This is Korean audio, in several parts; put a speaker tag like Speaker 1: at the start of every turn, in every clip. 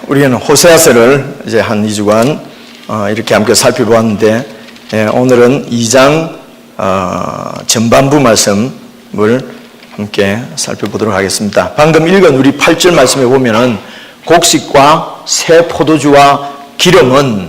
Speaker 1: 우리는 호세아서를 이제 한 2주간 이렇게 함께 살펴보았는데, 오늘은 2장 전반부 말씀을 함께 살펴보도록 하겠습니다. 방금 읽은 우리 8절 말씀에 보면은 곡식과 새 포도주와 기름은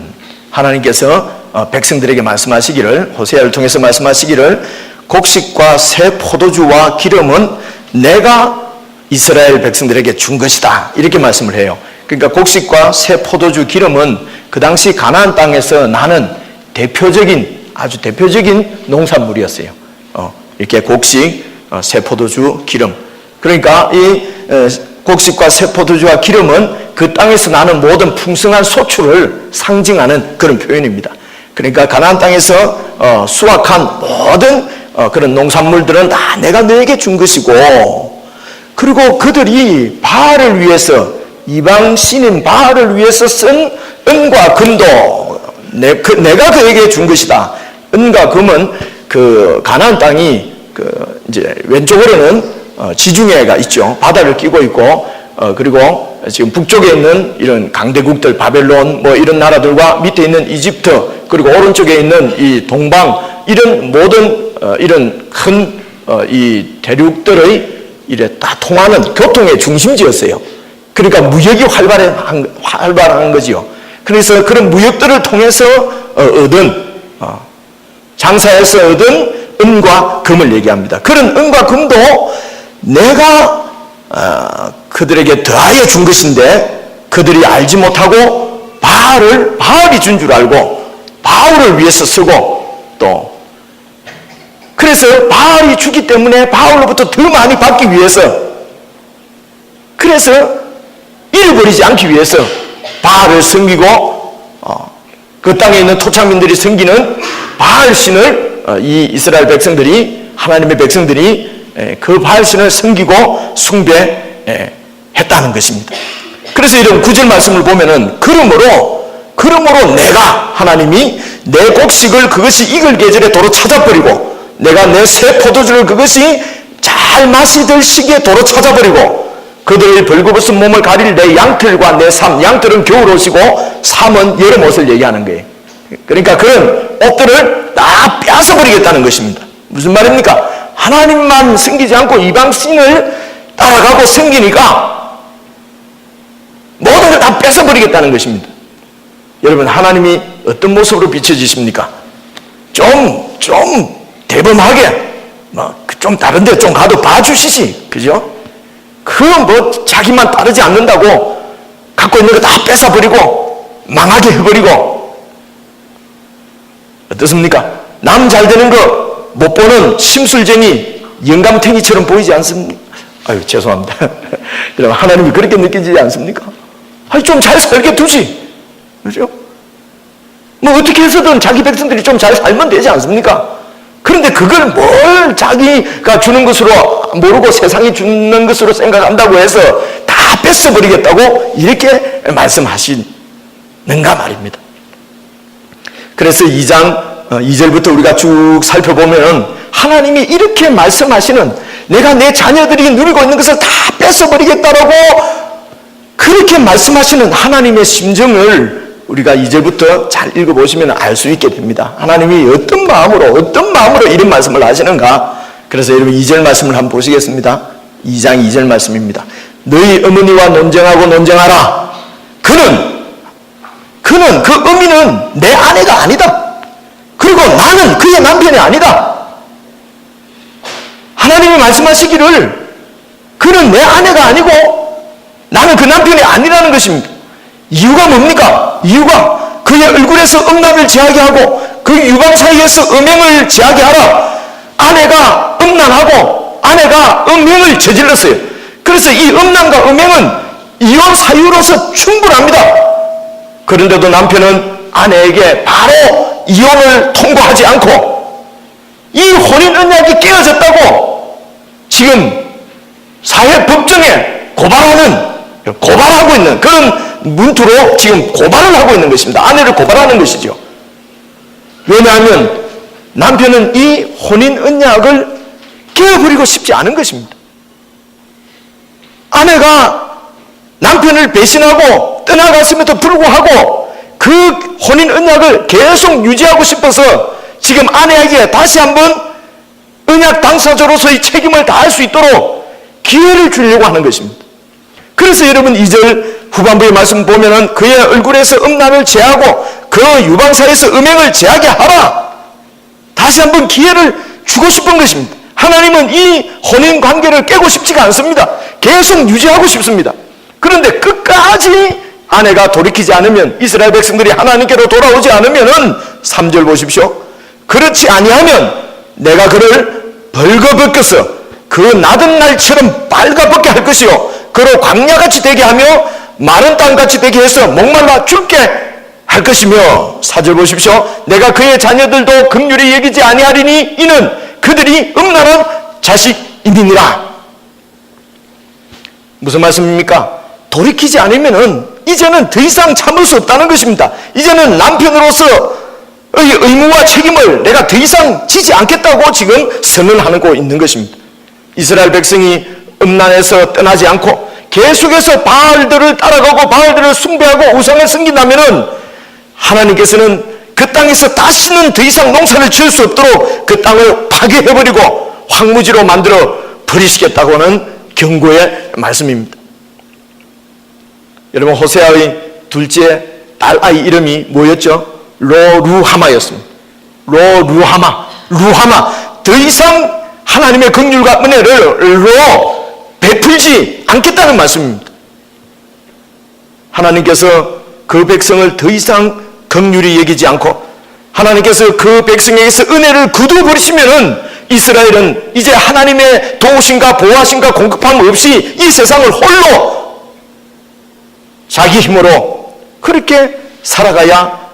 Speaker 1: 하나님께서 백성들에게 말씀하시기를, 호세아를 통해서 말씀하시기를, 곡식과 새 포도주와 기름은 내가 이스라엘 백성들에게 준 것이다, 이렇게 말씀을 해요. 그러니까 곡식과 새 포도주, 기름은 그 당시 가나안 땅에서 나는 아주 대표적인 농산물이었어요. 이렇게 곡식, 새 포도주, 기름. 그러니까 이 곡식과 새 포도주와 기름은 그 땅에서 나는 모든 풍성한 소출을 상징하는 그런 표현입니다. 그러니까 가나안 땅에서 수확한 모든 그런 농산물들은 다 내가 너에게 준 것이고, 그리고 그들이 바알을 위해서, 이방 신인 바알을 위해서 쓴 은과 금도 내가 그에게 준 것이다. 은과 금은 그 가나안 땅이 이제 왼쪽으로는 지중해가 있죠. 바다를 끼고 있고, 그리고 지금 북쪽에 있는 이런 강대국들, 바벨론 뭐 이런 나라들과 밑에 있는 이집트, 그리고 오른쪽에 있는 이 동방, 이런 모든 이런 큰 이 대륙들의 이래 다 통하는 교통의 중심지였어요. 그러니까 무역이 활발한 거지요. 그래서 그런 무역들을 통해서 얻은, 장사해서 얻은 은과 금을 얘기합니다. 그런 은과 금도 내가 그들에게 더하여 준 것인데, 그들이 알지 못하고 바알이 준 줄 알고 바울을 위해서 쓰고, 또 그래서 바알이 주기 때문에 바울로부터 더 많이 받기 위해서, 그래서 잃어버리지 않기 위해서 바알을 섬기고, 그 땅에 있는 토착민들이 섬기는 바알신을 이 이스라엘 백성들이, 하나님의 백성들이 그 바알신을 섬기고 숭배했다는 것입니다. 그래서 이런 9절 말씀을 보면은 그러므로 내가, 하나님이 내 곡식을 그것이 익을 계절에 도로 찾아버리고, 내가 내 새 포도주를 그것이 잘 마시들 시기에 도로 찾아버리고, 그들의 벌거벗은 몸을 가릴 내 양털과 내 삶, 양털은 겨울 옷이고 삶은 여름 옷을 얘기하는 거예요. 그러니까 그런 옷들을 다 뺏어버리겠다는 것입니다. 무슨 말입니까? 하나님만 섬기지 않고 이방 신을 따라가고 섬기니까 모든 걸 다 뺏어버리겠다는 것입니다. 여러분, 하나님이 어떤 모습으로 비춰지십니까? 좀 대범하게, 좀 다른 데 좀 가도 봐주시지, 그죠? 자기만 따르지 않는다고 갖고 있는 거 다 뺏어버리고 망하게 해버리고, 어떻습니까? 남 잘 되는 거 못 보는 심술쟁이, 영감탱이처럼 보이지 않습니까? 죄송합니다. 여러분, 하나님이 그렇게 느껴지지 않습니까? 좀 잘 살게 두지, 그죠? 어떻게 해서든 자기 백성들이 좀 잘 살면 되지 않습니까? 그런데 그걸 뭘 자기가 주는 것으로 모르고 세상이 주는 것으로 생각한다고 해서 다 뺏어버리겠다고 이렇게 말씀하시는가 말입니다. 그래서 2장 2절부터 우리가 쭉 살펴보면 하나님이 이렇게 말씀하시는, 내가 내 자녀들이 누리고 있는 것을 다 뺏어버리겠다라고 그렇게 말씀하시는 하나님의 심정을 우리가 2절부터 잘 읽어보시면 알 수 있게 됩니다. 하나님이 어떤 마음으로 이런 말씀을 하시는가. 그래서 여러분 2절 말씀을 한번 보시겠습니다. 2장 2절 말씀입니다. 너희 어머니와 논쟁하라. 그는 그 어미는 내 아내가 아니다. 그리고 나는 그의 남편이 아니다. 하나님이 말씀하시기를 그는 내 아내가 아니고 나는 그 남편이 아니라는 것입니다. 이유가 뭡니까? 이유가 그의 얼굴에서 음란을 제하게 하고 그 유방 사이에서 음행을 제하게 하라. 아내가 음란하고 아내가 음행을 저질렀어요. 그래서 이 음란과 음행은 이혼 사유로서 충분합니다. 그런데도 남편은 아내에게 바로 이혼을 통보하지 않고 이 혼인 언약이 깨어졌다고 지금 사회법정에 고발하고 있는 그런 문투로 지금 고발을 하고 있는 것입니다. 아내를 고발하는 것이죠. 왜냐하면 남편은 이 혼인 언약을 깨어버리고 싶지 않은 것입니다. 아내가 남편을 배신하고 떠나갔음에도 불구하고 그 혼인 언약을 계속 유지하고 싶어서 지금 아내에게 다시 한번 언약 당사자로서의 책임을 다할 수 있도록 기회를 주려고 하는 것입니다. 그래서 여러분 2절 후반부의 말씀 보면은 그의 얼굴에서 음란을 제하고 그 유방사에서 음행을 제하게 하라. 다시 한번 기회를 주고 싶은 것입니다. 하나님은 이 혼인 관계를 깨고 싶지가 않습니다. 계속 유지하고 싶습니다. 그런데 끝까지 아내가 돌이키지 않으면, 이스라엘 백성들이 하나님께로 돌아오지 않으면은 3절 보십시오. 그렇지 아니하면 내가 그를 벌거벗겨서 그 낮은 날처럼 빨갛게 할 것이요 그로 광야같이 되게 하며 마른 땅같이 되게 해서 목말라 죽게 할 것이며, 4절 보십시오. 내가 그의 자녀들도 긍휼히 여기지 아니하리니 이는 그들이 음란한 자식이니라. 무슨 말씀입니까? 돌이키지 않으면은 이제는 더 이상 참을 수 없다는 것입니다. 이제는 남편으로서의 의무와 책임을 내가 더 이상 지지 않겠다고 지금 선언하고 있는 것입니다. 이스라엘 백성이 음란에서 떠나지 않고 계속해서 바알들을 따라가고 바알들을 숭배하고 우상을 섬긴다면은 하나님께서는 그 땅에서 다시는 더 이상 농사를 지을 수 없도록 그 땅을 파괴해버리고 황무지로 만들어 버리시겠다고는 경고의 말씀입니다. 여러분, 호세아의 둘째 딸아이 이름이 뭐였죠? 로루하마였습니다. 루하마. 더 이상 하나님의 긍휼과 은혜를 베풀지 않겠다는 말씀입니다. 하나님께서 그 백성을 더 이상 긍휼히 여기지 않고 하나님께서 그 백성에게서 은혜를 거두어버리시면은 이스라엘은 이제 하나님의 도우심과 보호하심과 공급함 없이 이 세상을 홀로 자기 힘으로 그렇게 살아가야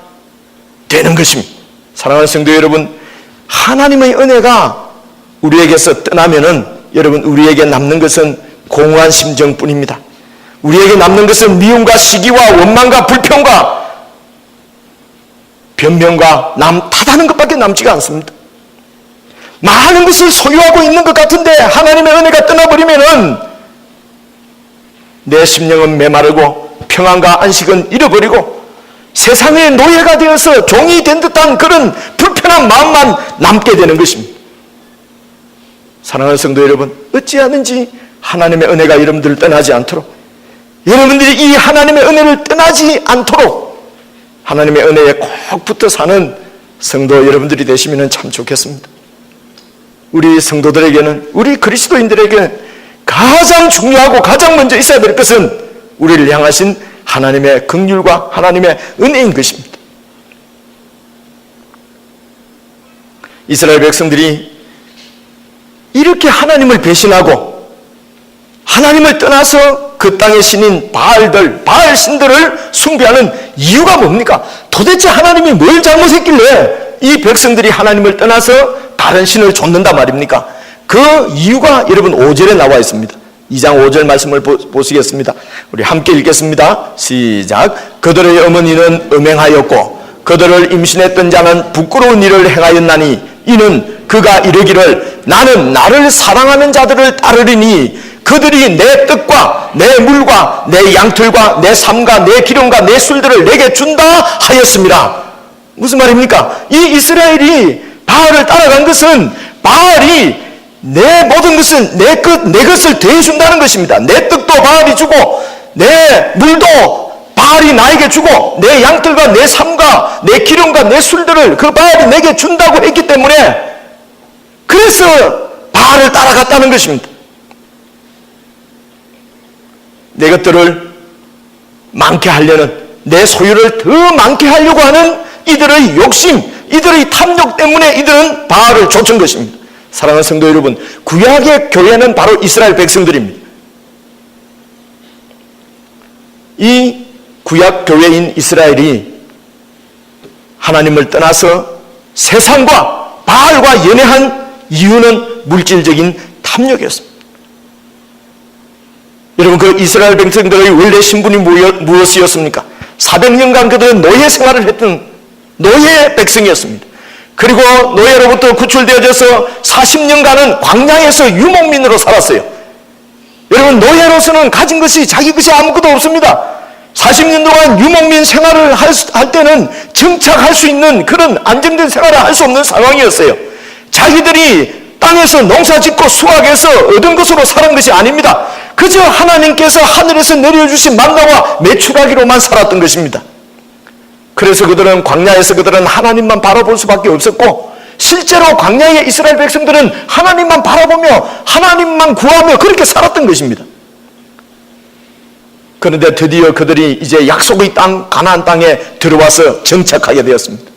Speaker 1: 되는 것입니다. 사랑하는 성도 여러분, 하나님의 은혜가 우리에게서 떠나면은 여러분, 우리에게 남는 것은 공허한 심정뿐입니다. 우리에게 남는 것은 미움과 시기와 원망과 불평과 변명과 탓하는 것밖에 남지가 않습니다. 많은 것을 소유하고 있는 것 같은데 하나님의 은혜가 떠나버리면은 내 심령은 메마르고 평안과 안식은 잃어버리고 세상의 노예가 되어서 종이 된 듯한 그런 불편한 마음만 남게 되는 것입니다. 사랑하는 성도 여러분, 어찌하든지 하나님의 은혜가 여러분들을 떠나지 않도록, 여러분들이 이 하나님의 은혜를 떠나지 않도록 하나님의 은혜에 꼭 붙어 사는 성도 여러분들이 되시면 참 좋겠습니다. 우리 성도들에게는, 우리 그리스도인들에게는 가장 중요하고 가장 먼저 있어야 될 것은 우리를 향하신 하나님의 긍휼과 하나님의 은혜인 것입니다. 이스라엘 백성들이 이렇게 하나님을 배신하고 하나님을 떠나서 그 땅의 신인 바알 신들을 숭배하는 이유가 뭡니까? 도대체 하나님이 뭘 잘못했길래 이 백성들이 하나님을 떠나서 다른 신을 좇는단 말입니까? 그 이유가 여러분 5절에 나와 있습니다. 2장 5절 말씀을 보시겠습니다. 우리 함께 읽겠습니다. 시작. 그들의 어머니는 음행하였고 그들을 임신했던 자는 부끄러운 일을 행하였나니 이는 그가 이르기를 나는 나를 사랑하는 자들을 따르리니 그들이 내 떡과 내 물과 내 양털과 내 삶과 내 기름과 내 술들을 내게 준다 하였습니다. 무슨 말입니까? 이 이스라엘이 바알을 따라간 것은 바알이 내 모든 것은 내 것을 대해준다는 것입니다. 내 떡도 바알이 주고 내 물도 바알이 나에게 주고 내 양털과 내 삶과 내 기름과 내 술들을 그 바알이 내게 준다고 했기 때문에 그래서 바알을 따라갔다는 것입니다. 내 것들을 많게 하려는, 내 소유를 더 많게 하려고 하는 이들의 욕심, 이들의 탐욕 때문에 이들은 바알을 좇은 것입니다. 사랑하는 성도 여러분, 구약의 교회는 바로 이스라엘 백성들입니다. 이 구약 교회인 이스라엘이 하나님을 떠나서 세상과 바알과 연애한 이유는 물질적인 탐욕이었습니다. 여러분, 그 이스라엘 백성들의 원래 신분이 무엇이었습니까? 400년간 그들은 노예 생활을 했던 노예 백성이었습니다. 그리고 노예로부터 구출되어져서 40년간은 광야에서 유목민으로 살았어요. 여러분, 노예로서는 가진 것이 자기 것이 아무것도 없습니다. 40년 동안 유목민 생활을 할 때는 정착할 수 있는 그런 안정된 생활을 할 수 없는 상황이었어요. 자기들이 땅에서 농사짓고 수확해서 얻은 것으로 사는 것이 아닙니다. 그저 하나님께서 하늘에서 내려주신 만나와 메추라기로만 살았던 것입니다. 그래서 그들은 광야에서 그들은 하나님만 바라볼 수밖에 없었고, 실제로 광야의 이스라엘 백성들은 하나님만 바라보며 하나님만 구하며 그렇게 살았던 것입니다. 그런데 드디어 그들이 이제 약속의 땅 가나안 땅에 들어와서 정착하게 되었습니다.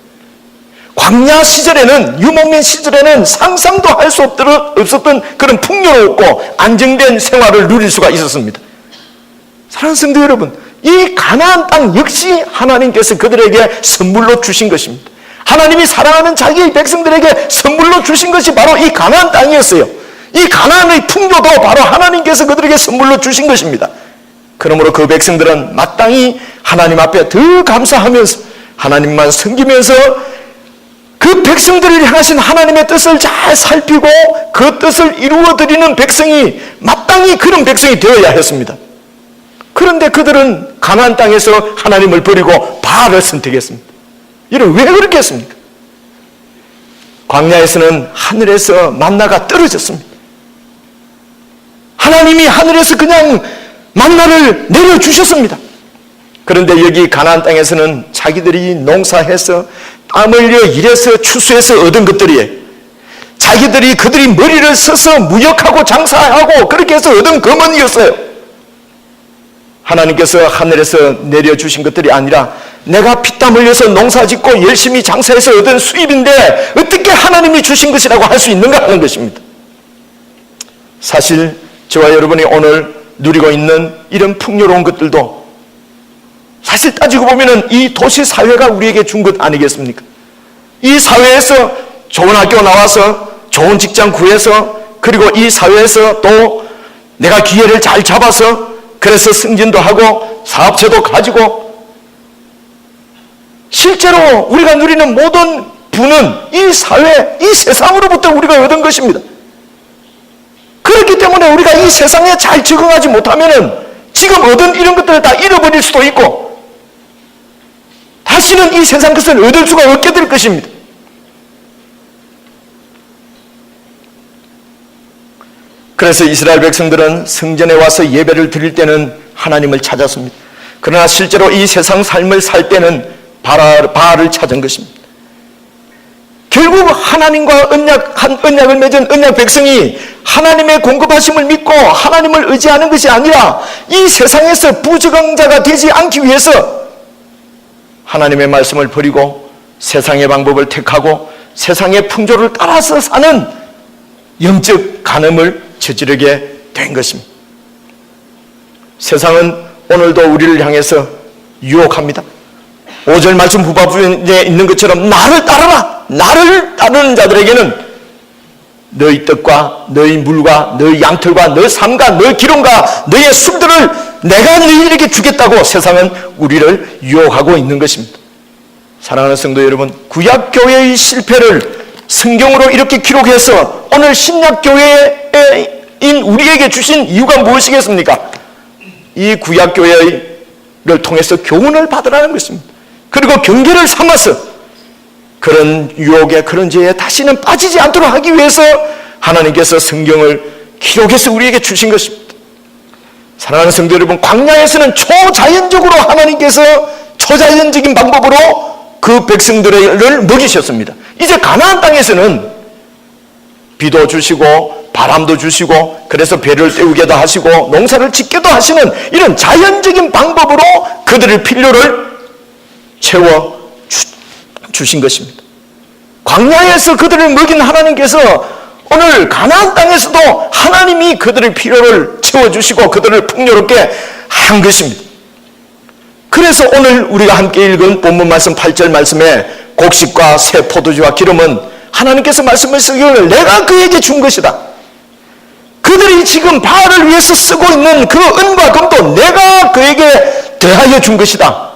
Speaker 1: 광야 시절에는, 유목민 시절에는 상상도 할 수 없었던 그런 풍요롭고 안정된 생활을 누릴 수가 있었습니다. 사랑하는 성도 여러분, 이 가나안 땅 역시 하나님께서 그들에게 선물로 주신 것입니다. 하나님이 사랑하는 자기의 백성들에게 선물로 주신 것이 바로 이 가나안 땅이었어요. 이 가나안의 풍요도 바로 하나님께서 그들에게 선물로 주신 것입니다. 그러므로 그 백성들은 마땅히 하나님 앞에 더 감사하면서 하나님만 섬기면서 그 백성들을 향하신 하나님의 뜻을 잘 살피고 그 뜻을 이루어드리는 백성이 마땅히 그런 백성이 되어야 했습니다. 그런데 그들은 가나안 땅에서 하나님을 버리고 바알을 선택했습니다. 여러분, 왜 그렇게 했습니까? 광야에서는 하늘에서 만나가 떨어졌습니다. 하나님이 하늘에서 그냥 만나를 내려주셨습니다. 그런데 여기 가나안 땅에서는 자기들이 농사해서 땀 흘려 일해서 추수해서 얻은 것들이에요. 그들이 머리를 써서 무역하고 장사하고 그렇게 해서 얻은 금은이었어요. 하나님께서 하늘에서 내려주신 것들이 아니라 내가 피땀 흘려서 농사짓고 열심히 장사해서 얻은 수입인데 어떻게 하나님이 주신 것이라고 할 수 있는가 하는 것입니다. 사실 저와 여러분이 오늘 누리고 있는 이런 풍요로운 것들도 사실 따지고 보면은 이 도시 사회가 우리에게 준 것 아니겠습니까? 이 사회에서 좋은 학교 나와서 좋은 직장 구해서, 그리고 이 사회에서 또 내가 기회를 잘 잡아서 그래서 승진도 하고 사업체도 가지고, 실제로 우리가 누리는 모든 부는 이 사회, 이 세상으로부터 우리가 얻은 것입니다. 그렇기 때문에 우리가 이 세상에 잘 적응하지 못하면은 지금 얻은 이런 것들을 다 잃어버릴 수도 있고, 다시는 이 세상 것을 얻을 수가 없게 될 것입니다. 그래서 이스라엘 백성들은 성전에 와서 예배를 드릴 때는 하나님을 찾았습니다. 그러나 실제로 이 세상 삶을 살 때는 바알을 찾은 것입니다. 결국 하나님과 언약을 맺은 언약 백성이 하나님의 공급하심을 믿고 하나님을 의지하는 것이 아니라 이 세상에서 부적응자가 되지 않기 위해서 하나님의 말씀을 버리고 세상의 방법을 택하고 세상의 풍조를 따라서 사는 영적 간음을 저지르게 된 것입니다. 세상은 오늘도 우리를 향해서 유혹합니다. 5절 말씀 후반부에 있는 것처럼 나를 따르라! 나를 따르는 자들에게는 너희 떡과 너희 물과 너희 양털과 너희 삶과 너희 기름과 너희의 술들을 내가 너희에게 주겠다고 세상은 우리를 유혹하고 있는 것입니다. 사랑하는 성도 여러분, 구약교회의 실패를 성경으로 이렇게 기록해서 오늘 신약교회인 우리에게 주신 이유가 무엇이겠습니까? 이 구약교회를 통해서 교훈을 받으라는 것입니다. 그리고 경계를 삼아서 그런 유혹에 그런 죄에 다시는 빠지지 않도록 하기 위해서 하나님께서 성경을 기록해서 우리에게 주신 것입니다. 사랑하는 성도 여러분, 광야에서는 초자연적으로 하나님께서 초자연적인 방법으로 그 백성들을 먹이셨습니다. 이제 가나안 땅에서는 비도 주시고 바람도 주시고 그래서 배를 때우게도 하시고 농사를 짓게도 하시는 이런 자연적인 방법으로 그들의 필요를 채워 주신 것입니다. 광야에서 그들을 먹인 하나님께서 오늘 가나안 땅에서도 하나님이 그들의 필요를 채워주시고 그들을 풍요롭게 한 것입니다. 그래서 오늘 우리가 함께 읽은 본문 말씀 8절 말씀에 곡식과 새 포도주와 기름은 하나님께서 말씀하시기를 내가 그에게 준 것이다. 그들이 지금 바알을 위해서 쓰고 있는 그 은과 금도 내가 그에게 대하여 준 것이다.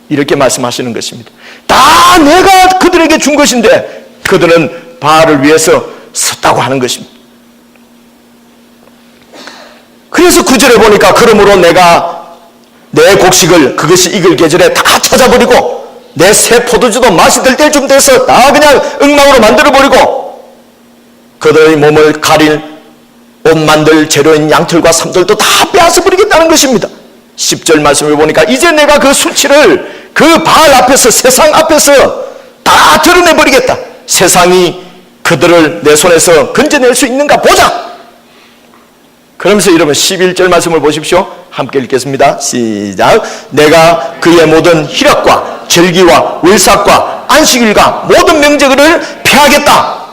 Speaker 1: 이렇게 말씀하시는 것입니다. 다 내가 그들에게 준 것인데 그들은 바알을 위해서 썼다고 하는 것입니다. 그래서 9절에 보니까 그러므로 내가 내 곡식을 그것이 익을 계절에 다 찾아버리고 내 새 포도주도 맛이 들 때쯤 돼서 다 그냥 엉망으로 만들어버리고 그들의 몸을 가릴 옷 만들 재료인 양털과 삼들도 다 빼앗아버리겠다는 것입니다. 10절 말씀을 보니까 이제 내가 그 수치를 그 바알 앞에서 세상 앞에서 다 드러내버리겠다. 세상이 그들을 내 손에서 건져낼 수 있는가 보자. 그러면서 여러분 11절 말씀을 보십시오. 함께 읽겠습니다. 시작. 내가 그의 모든 희락과 절기와 월삭과 안식일과 모든 명절을 폐하겠다.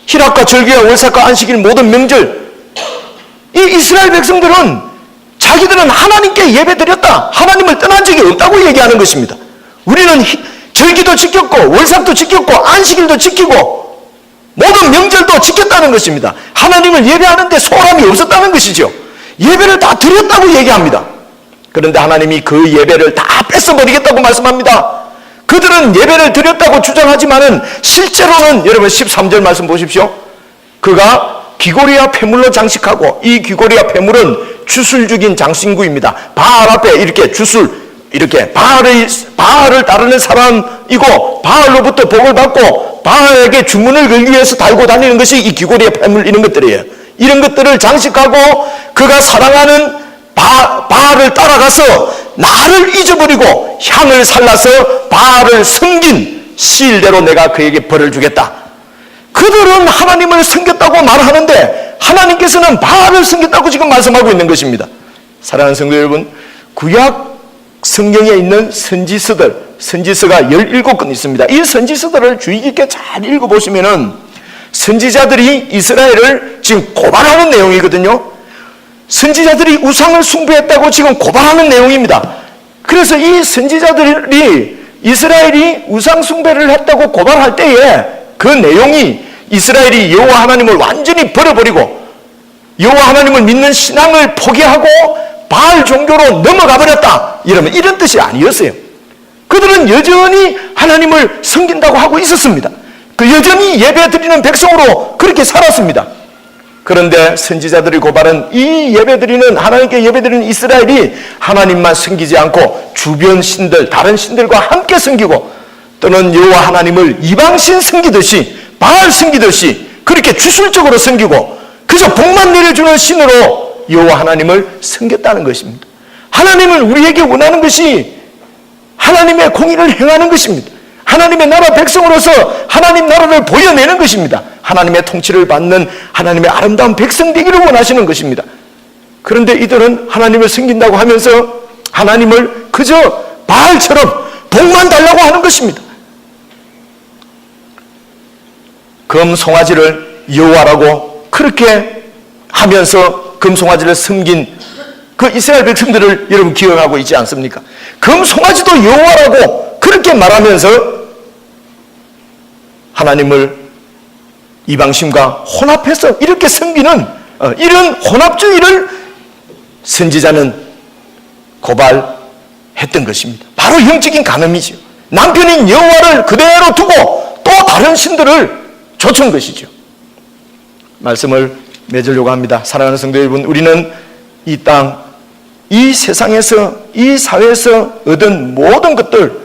Speaker 1: 희락과 절기와 월삭과 안식일 모든 명절. 이 이스라엘 백성들은 자기들은 하나님께 예배드렸다, 하나님을 떠난 적이 없다고 얘기하는 것입니다. 우리는 절기도 지켰고 월삭도 지켰고 안식일도 지키고 모든 명절도 지켰다는 것입니다. 하나님을 예배하는데 소홀함이 없었다는 것이죠. 예배를 다 드렸다고 얘기합니다. 그런데 하나님이 그 예배를 다 뺏어버리겠다고 말씀합니다. 그들은 예배를 드렸다고 주장하지만은 실제로는 여러분 13절 말씀 보십시오. 그가 귀고리와 폐물로 장식하고, 이 귀고리와 폐물은 주술 죽인 장신구입니다. 바알 앞에 이렇게 주술, 이렇게 바알을 따르는 사람이고 바알로부터 복을 받고 바알에게 주문을 걸기 위해서 달고 다니는 것이 이 귀고리의 폐물, 이런 것들이에요. 이런 것들을 장식하고 그가 사랑하는 바알을 따라가서 나를 잊어버리고 향을 살라서 바알을 섬긴 시일대로 내가 그에게 벌을 주겠다. 그들은 하나님을 섬겼다고 말하는데 하나님께서는 바알을 섬겼다고 지금 말씀하고 있는 것입니다. 사랑하는 성도 여러분, 구약 성경에 있는 선지서가 17권 있습니다. 이 선지서들을 주의 깊게 잘 읽어보시면은 선지자들이 이스라엘을 지금 고발하는 내용이거든요. 선지자들이 우상을 숭배했다고 지금 고발하는 내용입니다. 그래서 이 선지자들이 이스라엘이 우상 숭배를 했다고 고발할 때에 그 내용이 이스라엘이 여호와 하나님을 완전히 버려버리고 여호와 하나님을 믿는 신앙을 포기하고 바알 종교로 넘어가 버렸다, 이런 뜻이 아니었어요. 그들은 여전히 하나님을 섬긴다고 하고 있었습니다. 그 여전히 예배드리는 백성으로 그렇게 살았습니다. 그런데 선지자들이 고발은 이 예배드리는, 하나님께 예배드리는 이스라엘이 하나님만 섬기지 않고 주변 신들, 다른 신들과 함께 섬기고 또는 여호와 하나님을 이방신 섬기듯이, 바알 섬기듯이 그렇게 주술적으로 섬기고 그저 복만 내려주는 신으로 여호와 하나님을 섬겼다는 것입니다. 하나님은 우리에게 원하는 것이 하나님의 공의를 행하는 것입니다. 하나님의 나라 백성으로서 하나님 나라를 보여내는 것입니다. 하나님의 통치를 받는 하나님의 아름다운 백성 되기를 원하시는 것입니다. 그런데 이들은 하나님을 섬긴다고 하면서 하나님을 그저 바알처럼 복만 달라고 하는 것입니다. 금송아지를 여호와라고 그렇게 하면서 금송아지를 섬긴 그 이스라엘 백성들을 여러분 기억하고 있지 않습니까? 금송아지도 여호와라고 그렇게 말하면서 하나님을 이방신과 혼합해서 이렇게 섬기는 이런 혼합주의를 선지자는 고발했던 것입니다. 바로 영적인 간음이죠. 남편인 여호와를 그대로 두고 또 다른 신들을 좇은 것이죠. 말씀을 맺으려고 합니다. 사랑하는 성도 여러분, 우리는 이 땅, 이 세상에서, 이 사회에서 얻은 모든 것들,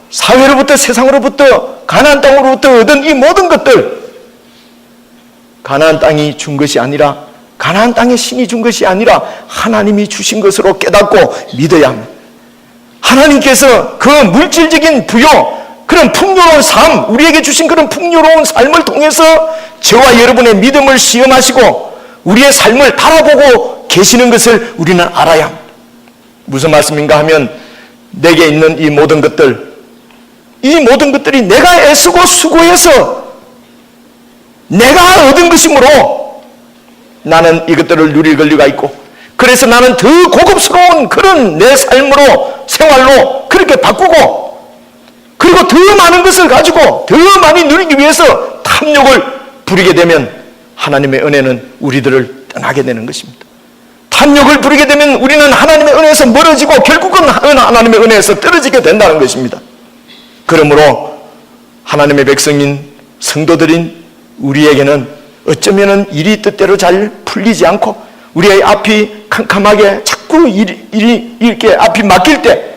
Speaker 1: 사회로부터, 세상으로부터, 가나안 땅으로부터 얻은 이 모든 것들, 가나안 땅이 준 것이 아니라, 가나안 땅의 신이 준 것이 아니라 하나님이 주신 것으로 깨닫고 믿어야 합니다. 하나님께서 그 물질적인 부요, 그런 풍요로운 삶, 우리에게 주신 그런 풍요로운 삶을 통해서 저와 여러분의 믿음을 시험하시고 우리의 삶을 바라보고 계시는 것을 우리는 알아야 합니다. 무슨 말씀인가 하면 내게 있는 이 모든 것들이 내가 애쓰고 수고해서 내가 얻은 것이므로 나는 이것들을 누릴 권리가 있고, 그래서 나는 더 고급스러운 그런 내 삶으로, 생활로 그렇게 바꾸고, 그리고 더 많은 것을 가지고 더 많이 누리기 위해서 탐욕을 부리게 되면 하나님의 은혜는 우리들을 떠나게 되는 것입니다. 탐욕을 부리게 되면 우리는 하나님의 은혜에서 멀어지고 결국은 하나님의 은혜에서 떨어지게 된다는 것입니다. 그러므로 하나님의 백성인 성도들인 우리에게는 어쩌면 일이 뜻대로 잘 풀리지 않고 우리의 앞이 캄캄하게 자꾸 이렇게 앞이 막힐 때,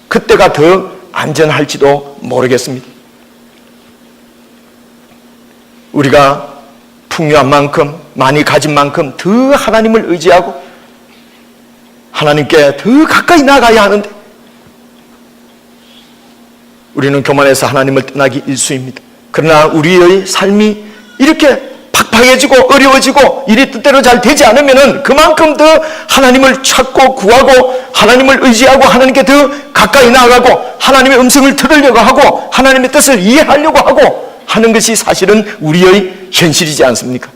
Speaker 1: 그때가 더 안전할지도 모르겠습니다. 우리가 풍요한 만큼, 많이 가진 만큼 더 하나님을 의지하고 하나님께 더 가까이 나가야 하는데, 우리는 교만해서 하나님을 떠나기 일쑤입니다. 그러나 우리의 삶이 이렇게 팍팍해지고 어려워지고 일이 뜻대로 잘 되지 않으면 그만큼 더 하나님을 찾고 구하고 하나님을 의지하고 하나님께 더 가까이 나아가고 하나님의 음성을 들으려고 하고 하나님의 뜻을 이해하려고 하고 하는 것이 사실은 우리의 현실이지 않습니까?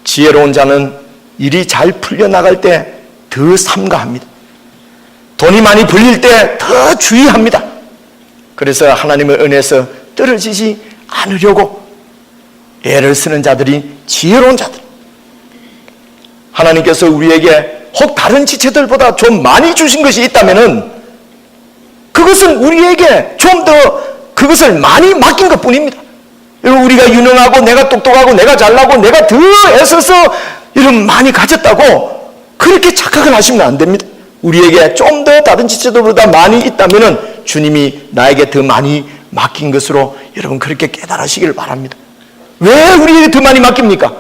Speaker 1: 지혜로운 자는 일이 잘 풀려나갈 때 더 삼가합니다. 돈이 많이 벌릴 때 더 주의합니다. 그래서 하나님의 은혜에서 떨어지지 않으려고 애를 쓰는 자들이 지혜로운 자들. 하나님께서 우리에게 혹 다른 지체들보다 좀 많이 주신 것이 있다면 그것은 우리에게 좀 더 그것을 많이 맡긴 것 뿐입니다. 여러분, 우리가 유능하고 내가 똑똑하고 내가 잘나고 내가 더 애써서 이런 많이 가졌다고 그렇게 착각을 하시면 안 됩니다. 우리에게 좀 더 다른 지체들보다 많이 있다면 주님이 나에게 더 많이 맡긴 것으로 여러분 그렇게 깨달으시기를 바랍니다. 왜 우리에게 더 많이 맡깁니까?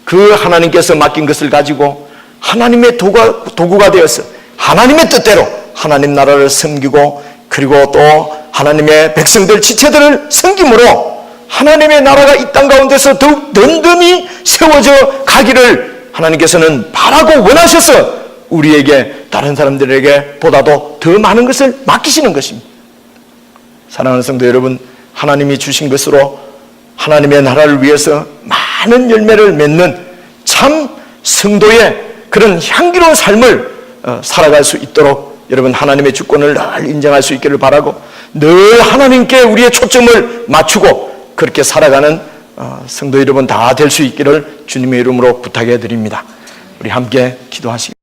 Speaker 1: 그 하나님께서 맡긴 것을 가지고 하나님의 도구가 되어서 하나님의 뜻대로 하나님 나라를 섬기고 그리고 또 하나님의 백성들 지체들을 섬김으로 하나님의 나라가 이 땅 가운데서 더욱 든든히 세워져 가기를 하나님께서는 바라고 원하셔서 우리에게 다른 사람들에게 보다도 더 많은 것을 맡기시는 것입니다. 사랑하는 성도 여러분, 하나님이 주신 것으로 하나님의 나라를 위해서 많은 열매를 맺는 참 성도의 그런 향기로운 삶을 살아갈 수 있도록 여러분 하나님의 주권을 늘 인정할 수 있기를 바라고 늘 하나님께 우리의 초점을 맞추고 그렇게 살아가는 성도 여러분 다 될 수 있기를 주님의 이름으로 부탁해 드립니다. 우리 함께 기도하시겠습니다.